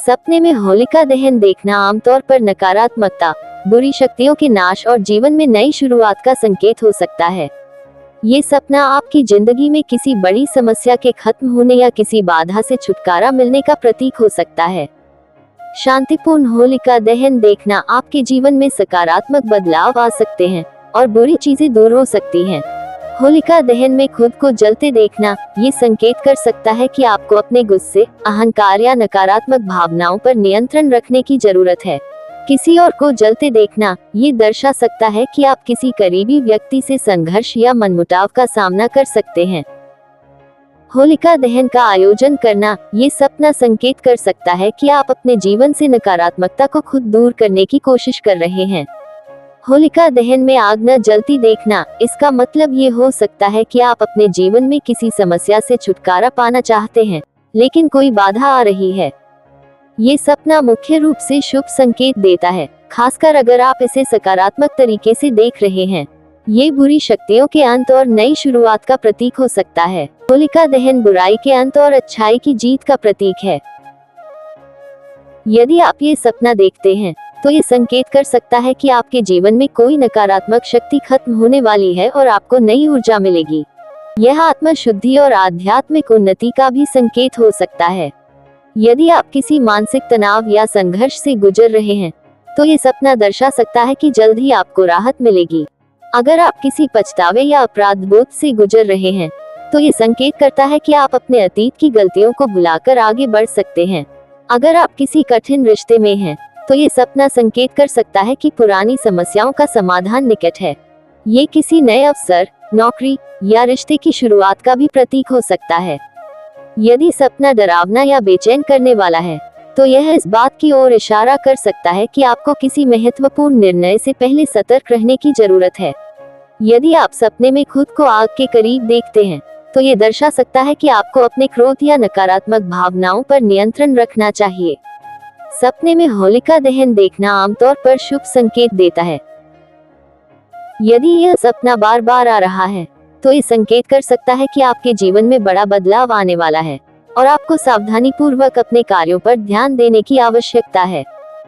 सपने में होलिका दहन देखना आमतौर पर नकारात्मकता, बुरी शक्तियों के नाश और जीवन में नई शुरुआत का संकेत हो सकता है। ये सपना आपकी जिंदगी में किसी बड़ी समस्या के खत्म होने या किसी बाधा से छुटकारा मिलने का प्रतीक हो सकता है। शांतिपूर्ण होलिका दहन देखना आपके जीवन में सकारात्मक बदलाव आ सकते हैं और बुरी चीजें दूर हो सकती हैं। होलिका दहन में खुद को जलते देखना ये संकेत कर सकता है कि आपको अपने गुस्से, अहंकार या नकारात्मक भावनाओं पर नियंत्रण रखने की जरूरत है। किसी और को जलते देखना ये दर्शा सकता है कि आप किसी करीबी व्यक्ति से संघर्ष या मनमुटाव का सामना कर सकते हैं। होलिका दहन का आयोजन करना ये सपना संकेत कर सकता है कि आप अपने जीवन से नकारात्मकता को खुद दूर करने की कोशिश कर रहे हैं। होलिका दहन में आग न जलती देखना, इसका मतलब ये हो सकता है कि आप अपने जीवन में किसी समस्या से छुटकारा पाना चाहते हैं, लेकिन कोई बाधा आ रही है। ये सपना मुख्य रूप से शुभ संकेत देता है, खासकर अगर आप इसे सकारात्मक तरीके से देख रहे हैं। ये बुरी शक्तियों के अंत और नई शुरुआत का प्रतीक हो सकता है। होलिका दहन बुराई के अंत और अच्छाई की जीत का प्रतीक है। यदि आप ये सपना देखते हैं, तो ये संकेत कर सकता है कि आपके जीवन में कोई नकारात्मक शक्ति खत्म होने वाली है और आपको नई ऊर्जा मिलेगी। यह आत्म शुद्धि और आध्यात्मिक उन्नति का भी संकेत हो सकता है। यदि आप किसी मानसिक तनाव या संघर्ष से गुजर रहे हैं, तो ये सपना दर्शा सकता है कि जल्द ही आपको राहत मिलेगी। अगर आप किसी पछतावे या अपराध बोध से गुजर रहे हैं, तो ये संकेत करता है कि आप अपने अतीत की गलतियों को भुलाकर आगे बढ़ सकते हैं। अगर आप किसी कठिन रिश्ते में हैं, तो ये सपना संकेत कर सकता है कि पुरानी समस्याओं का समाधान निकट है। ये किसी नए अवसर, नौकरी या रिश्ते की शुरुआत का भी प्रतीक हो सकता है। यदि सपना डरावना या बेचैन करने वाला है, तो यह इस बात की ओर इशारा कर सकता है कि आपको किसी महत्वपूर्ण निर्णय से पहले सतर्क रहने की जरूरत है। यदि आप सपने में खुद को आग के करीब देखते हैं, तो ये दर्शा सकता है कि आपको अपने क्रोध या नकारात्मक भावनाओं पर नियंत्रण रखना चाहिए। सपने में होलिका दहन देखना आमतौर पर शुभ संकेत देता है। यदि यह सपना बार बार आ रहा है, तो ये संकेत कर सकता है कि आपके जीवन में बड़ा बदलाव आने वाला है और आपको सावधानी पूर्वक अपने कार्यों पर ध्यान देने की आवश्यकता है।